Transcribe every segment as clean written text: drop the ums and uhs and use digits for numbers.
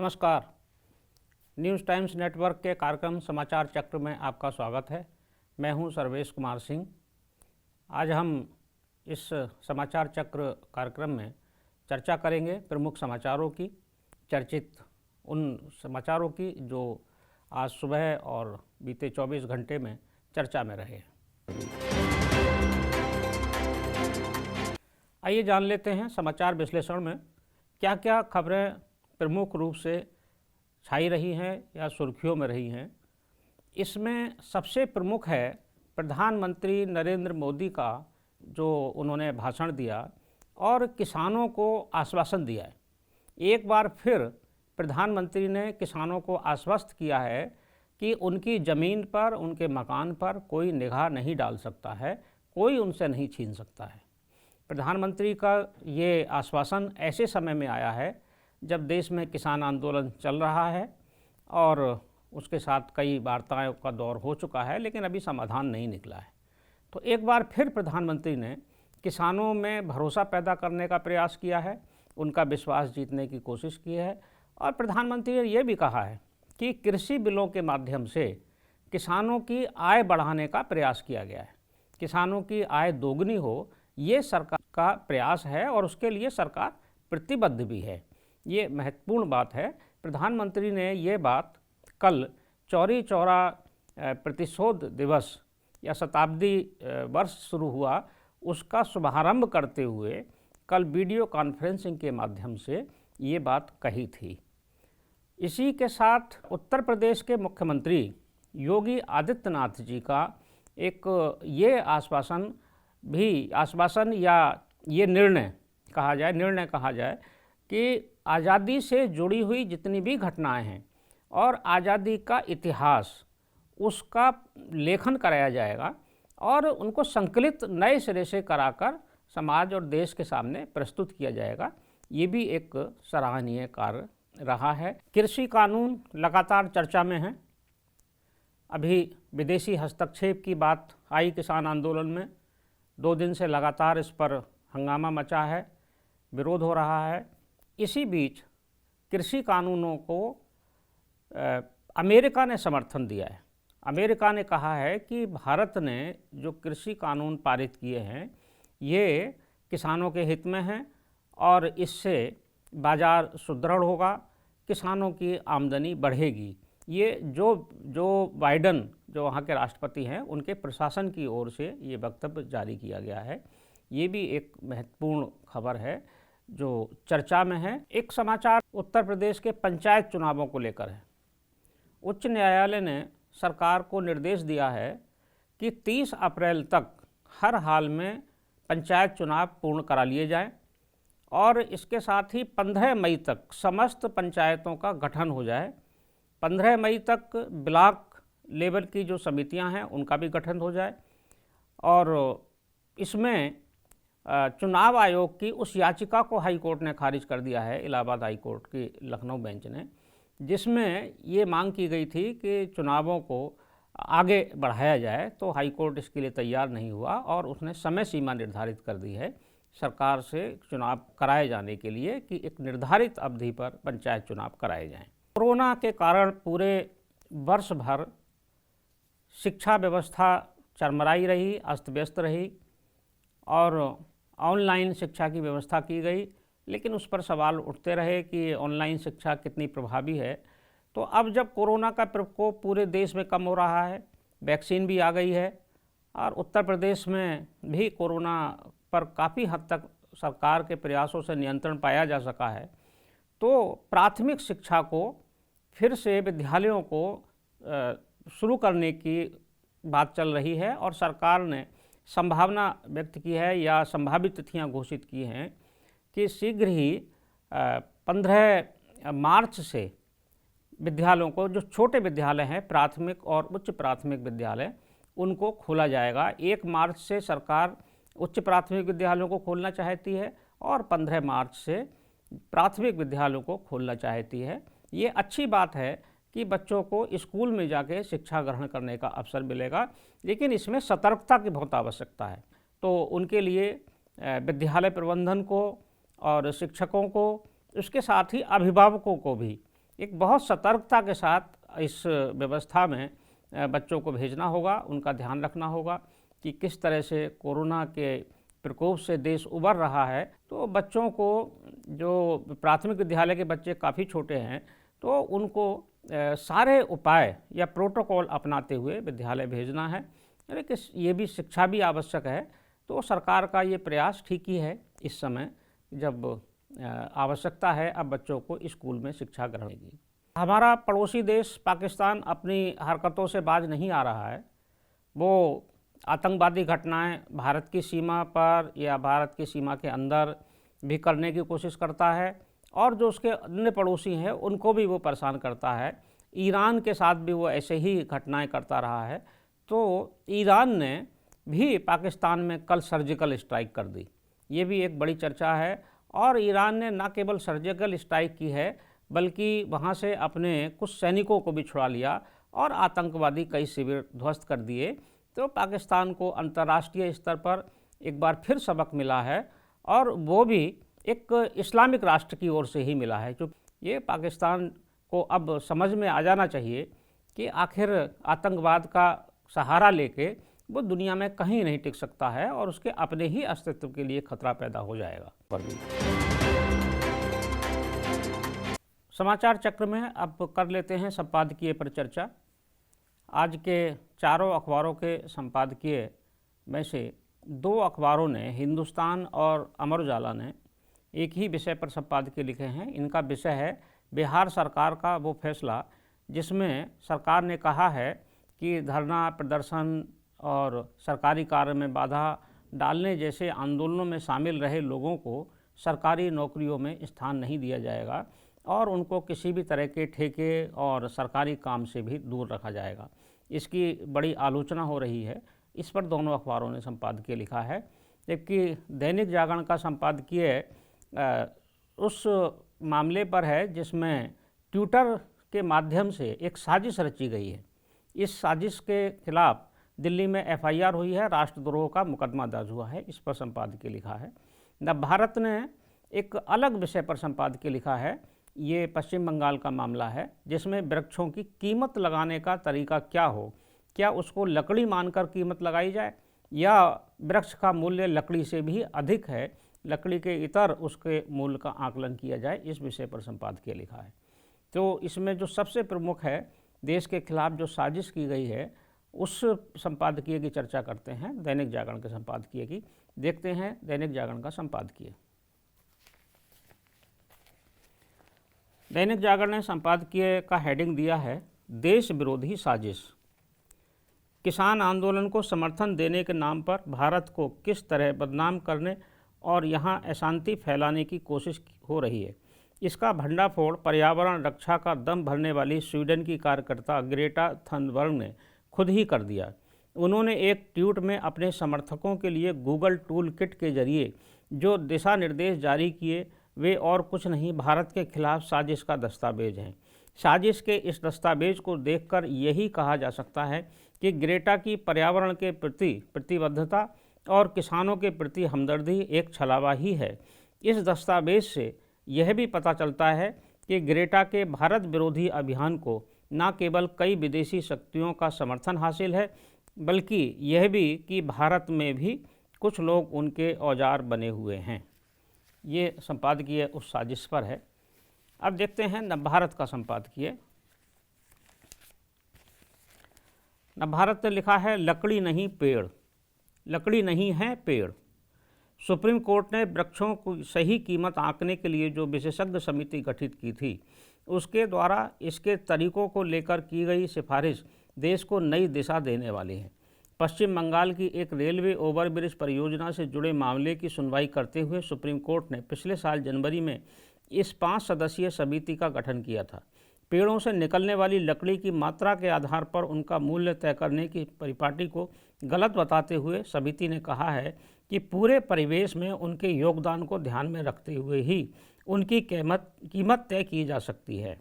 नमस्कार। News times network के कार्यक्रम समाचार चक्र में आपका स्वागत है। मैं हूं सर्वेश कुमार सिंह। आज हम इस समाचार चक्र कार्यक्रम में चर्चा करेंगे प्रमुख समाचारों की, चर्चित उन समाचारों की जो आज सुबह और बीते 24 घंटे में चर्चा में रहे। आइए जान लेते हैं समाचार विश्लेषण में क्या क्या खबरें प्रमुख रूप से छाई रही हैं या सुर्खियों में रही हैं। इसमें सबसे प्रमुख है प्रधानमंत्री नरेंद्र मोदी का जो उन्होंने भाषण दिया और किसानों को आश्वासन दिया है। एक बार फिर प्रधानमंत्री ने किसानों को आश्वस्त किया है कि उनकी ज़मीन पर, उनके मकान पर कोई निगाह नहीं डाल सकता है, कोई उनसे नहीं छीन सकता है। प्रधानमंत्री का ये आश्वासन ऐसे समय में आया है जब देश में किसान आंदोलन चल रहा है और उसके साथ कई वार्ताओं का दौर हो चुका है, लेकिन अभी समाधान नहीं निकला है। तो एक बार फिर प्रधानमंत्री ने किसानों में भरोसा पैदा करने का प्रयास किया है, उनका विश्वास जीतने की कोशिश की है और प्रधानमंत्री ने ये भी कहा है कि कृषि बिलों के माध्यम से किसानों की आय बढ़ाने का प्रयास किया गया है। किसानों की आय दोगुनी हो, ये सरकार का प्रयास है और उसके लिए सरकार प्रतिबद्ध भी है। ये महत्वपूर्ण बात है। प्रधानमंत्री ने ये बात कल चौरी चौरा प्रतिशोध दिवस या शताब्दी वर्ष शुरू हुआ उसका शुभारंभ करते हुए कल वीडियो कॉन्फ्रेंसिंग के माध्यम से ये बात कही थी। इसी के साथ उत्तर प्रदेश के मुख्यमंत्री योगी आदित्यनाथ जी का एक ये आश्वासन या ये निर्णय कहा जाए कि आज़ादी से जुड़ी हुई जितनी भी घटनाएं हैं और आज़ादी का इतिहास, उसका लेखन कराया जाएगा और उनको संकलित नए सिरे से कराकर समाज और देश के सामने प्रस्तुत किया जाएगा। ये भी एक सराहनीय कार्य रहा है। कृषि कानून लगातार चर्चा में है। अभी विदेशी हस्तक्षेप की बात आई किसान आंदोलन में। 2 दिन से लगातार इस पर हंगामा मचा है, विरोध हो रहा है। इसी बीच कृषि कानूनों को अमेरिका ने समर्थन दिया है। अमेरिका ने कहा है कि भारत ने जो कृषि कानून पारित किए हैं ये किसानों के हित में हैं और इससे बाज़ार सुदृढ़ होगा, किसानों की आमदनी बढ़ेगी। ये जो बाइडन जो वहाँ के राष्ट्रपति हैं उनके प्रशासन की ओर से ये वक्तव्य जारी किया गया है। ये भी एक महत्वपूर्ण खबर है जो चर्चा में है। एक समाचार उत्तर प्रदेश के पंचायत चुनावों को लेकर है। उच्च न्यायालय ने सरकार को निर्देश दिया है कि 30 अप्रैल तक हर हाल में पंचायत चुनाव पूर्ण करा लिए जाएं और इसके साथ ही 15 मई तक समस्त पंचायतों का गठन हो जाए। 15 मई तक ब्लॉक लेवल की जो समितियां हैं उनका भी गठन हो जाए और इसमें चुनाव आयोग की उस याचिका को हाई कोर्ट ने खारिज कर दिया है, इलाहाबाद हाई कोर्ट की लखनऊ बेंच ने, जिसमें ये मांग की गई थी कि चुनावों को आगे बढ़ाया जाए। तो हाई कोर्ट इसके लिए तैयार नहीं हुआ और उसने समय सीमा निर्धारित कर दी है सरकार से चुनाव कराए जाने के लिए कि एक निर्धारित अवधि पर पंचायत चुनाव कराए जाएं। कोरोना के कारण पूरे वर्ष भर शिक्षा व्यवस्था चरमराई रही, अस्त व्यस्त रही और ऑनलाइन शिक्षा की व्यवस्था की गई, लेकिन उस पर सवाल उठते रहे कि ऑनलाइन शिक्षा कितनी प्रभावी है। तो अब जब कोरोना का प्रकोप पूरे देश में कम हो रहा है, वैक्सीन भी आ गई है और उत्तर प्रदेश में भी कोरोना पर काफ़ी हद तक सरकार के प्रयासों से नियंत्रण पाया जा सका है, तो प्राथमिक शिक्षा को फिर से विद्यालयों को शुरू करने की बात चल रही है और सरकार ने संभावना व्यक्त की है या संभावित तिथियां घोषित की हैं कि शीघ्र ही 15 मार्च से विद्यालयों को, जो छोटे विद्यालय हैं, प्राथमिक और उच्च प्राथमिक विद्यालय, उनको खोला जाएगा। 1 मार्च से सरकार उच्च प्राथमिक विद्यालयों को खोलना चाहती है और 15 मार्च से प्राथमिक विद्यालयों को खोलना चाहती है। ये अच्छी बात है कि बच्चों को स्कूल में जाके शिक्षा ग्रहण करने का अवसर मिलेगा, लेकिन इसमें सतर्कता की बहुत आवश्यकता है। तो उनके लिए विद्यालय प्रबंधन को और शिक्षकों को, उसके साथ ही अभिभावकों को भी एक बहुत सतर्कता के साथ इस व्यवस्था में बच्चों को भेजना होगा, उनका ध्यान रखना होगा कि किस तरह से कोरोना के प्रकोप से देश उबर रहा है। तो बच्चों को, जो प्राथमिक विद्यालय के बच्चे काफ़ी छोटे हैं, तो उनको सारे उपाय या प्रोटोकॉल अपनाते हुए विद्यालय भेजना है। लेकिन ये भी, शिक्षा भी आवश्यक है। तो सरकार का ये प्रयास ठीक ही है इस समय, जब आवश्यकता है अब बच्चों को स्कूल में शिक्षा ग्रहण की। हमारा पड़ोसी देश पाकिस्तान अपनी हरकतों से बाज नहीं आ रहा है। वो आतंकवादी घटनाएं भारत की सीमा पर या भारत की सीमा के अंदर भी करने की कोशिश करता है, और जो उसके अन्य पड़ोसी हैं उनको भी वो परेशान करता है। ईरान के साथ भी वो ऐसे ही घटनाएं करता रहा है। तो ईरान ने भी पाकिस्तान में कल सर्जिकल स्ट्राइक कर दी, ये भी एक बड़ी चर्चा है। और ईरान ने न केवल सर्जिकल स्ट्राइक की है, बल्कि वहाँ से अपने कुछ सैनिकों को भी छुड़ा लिया और आतंकवादी कई शिविर ध्वस्त कर दिए। तो पाकिस्तान को अंतर्राष्ट्रीय स्तर पर एक बार फिर सबक मिला है, और वो भी एक इस्लामिक राष्ट्र की ओर से ही मिला है। क्योंकि ये पाकिस्तान को अब समझ में आ जाना चाहिए कि आखिर आतंकवाद का सहारा लेके वो दुनिया में कहीं नहीं टिक सकता है, और उसके अपने ही अस्तित्व के लिए खतरा पैदा हो जाएगा। समाचार चक्र में अब कर लेते हैं संपादकीय पर चर्चा। आज के चारों अखबारों के संपादकीय में से दो अखबारों ने, हिंदुस्तान और अमर उजाला ने, एक ही विषय पर संपादकीय लिखे हैं। इनका विषय है बिहार सरकार का वो फैसला जिसमें सरकार ने कहा है कि धरना प्रदर्शन और सरकारी कार्य में बाधा डालने जैसे आंदोलनों में शामिल रहे लोगों को सरकारी नौकरियों में स्थान नहीं दिया जाएगा, और उनको किसी भी तरह के ठेके और सरकारी काम से भी दूर रखा जाएगा। इसकी बड़ी आलोचना हो रही है। इस पर दोनों अखबारों ने संपादकीय लिखा है। जबकि दैनिक जागरण का संपादकीय उस मामले पर है जिसमें ट्विटर के माध्यम से एक साजिश रची गई है। इस साजिश के खिलाफ दिल्ली में एफआईआर हुई है, राष्ट्रद्रोह का मुकदमा दर्ज हुआ है। इस पर संपादकीय लिखा है। नवभारत ने एक अलग विषय पर संपादकीय लिखा है। ये पश्चिम बंगाल का मामला है जिसमें वृक्षों की कीमत लगाने का तरीका क्या हो, क्या उसको लकड़ी मानकर कीमत लगाई जाए या वृक्ष का मूल्य लकड़ी से भी अधिक है, लकड़ी के इतर उसके मूल्य का आकलन किया जाए, इस विषय पर संपादकीय लिखा है। तो इसमें जो सबसे प्रमुख है, देश के खिलाफ जो साजिश की गई है, उस संपादकीय की चर्चा करते हैं, दैनिक जागरण के संपादकीय की। देखते हैं दैनिक जागरण का संपादकीय। दैनिक जागरण ने संपादकीय का हेडिंग दिया है, देश विरोधी साजिश। किसान आंदोलन को समर्थन देने के नाम पर भारत को किस तरह बदनाम करने और यहाँ अशांति फैलाने की कोशिश हो रही है, इसका भंडाफोड़ पर्यावरण रक्षा का दम भरने वाली स्वीडन की कार्यकर्ता ग्रेटा थनबर्ग ने खुद ही कर दिया। उन्होंने एक ट्वीट में अपने समर्थकों के लिए गूगल टूल किट के जरिए जो दिशा निर्देश जारी किए, वे और कुछ नहीं, भारत के खिलाफ साजिश का दस्तावेज हैं। साजिश के इस दस्तावेज को देखकर यही कहा जा सकता है कि ग्रेटा की पर्यावरण के प्रति प्रतिबद्धता और किसानों के प्रति हमदर्दी एक छलावा ही है। इस दस्तावेज से यह भी पता चलता है कि ग्रेटा के भारत विरोधी अभियान को न केवल कई विदेशी शक्तियों का समर्थन हासिल है, बल्कि यह भी कि भारत में भी कुछ लोग उनके औजार बने हुए हैं। ये संपादकीय उस साजिश पर है। अब देखते हैं नवभारत का संपादकीय। नवभारत ने लिखा है, लकड़ी नहीं पेड़, लकड़ी नहीं है पेड़। सुप्रीम कोर्ट ने वृक्षों की सही कीमत आंकने के लिए जो विशेषज्ञ समिति गठित की थी, उसके द्वारा इसके तरीकों को लेकर की गई सिफारिश देश को नई दिशा देने वाली है। पश्चिम बंगाल की एक रेलवे ओवरब्रिज परियोजना से जुड़े मामले की सुनवाई करते हुए सुप्रीम कोर्ट ने पिछले साल जनवरी में इस 5 सदस्यीय समिति का गठन किया था। पेड़ों से निकलने वाली लकड़ी की मात्रा के आधार पर उनका मूल्य तय करने की परिपाटी को गलत बताते हुए समिति ने कहा है कि पूरे परिवेश में उनके योगदान को ध्यान में रखते हुए ही उनकी कीमत तय की जा सकती है।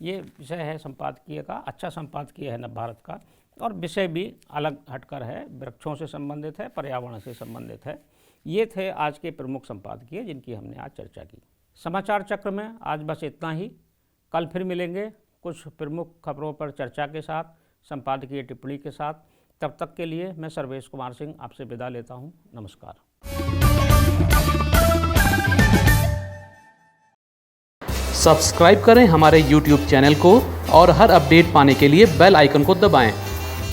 ये विषय है संपादकीय का। अच्छा संपादकीय है नवभारत का, और विषय भी अलग हटकर है, वृक्षों से संबंधित है, पर्यावरण से संबंधित है। ये थे आज के प्रमुख संपादकीय जिनकी हमने आज चर्चा की। समाचार चक्र में आज बस इतना ही। कल फिर मिलेंगे कुछ प्रमुख खबरों पर चर्चा के साथ, संपादकीय टिप्पणी के साथ। तब तक के लिए मैं सर्वेश कुमार सिंह आपसे विदा लेता हूँ। नमस्कार। सब्सक्राइब करें हमारे YouTube चैनल को और हर अपडेट पाने के लिए बेल आइकन को दबाएं।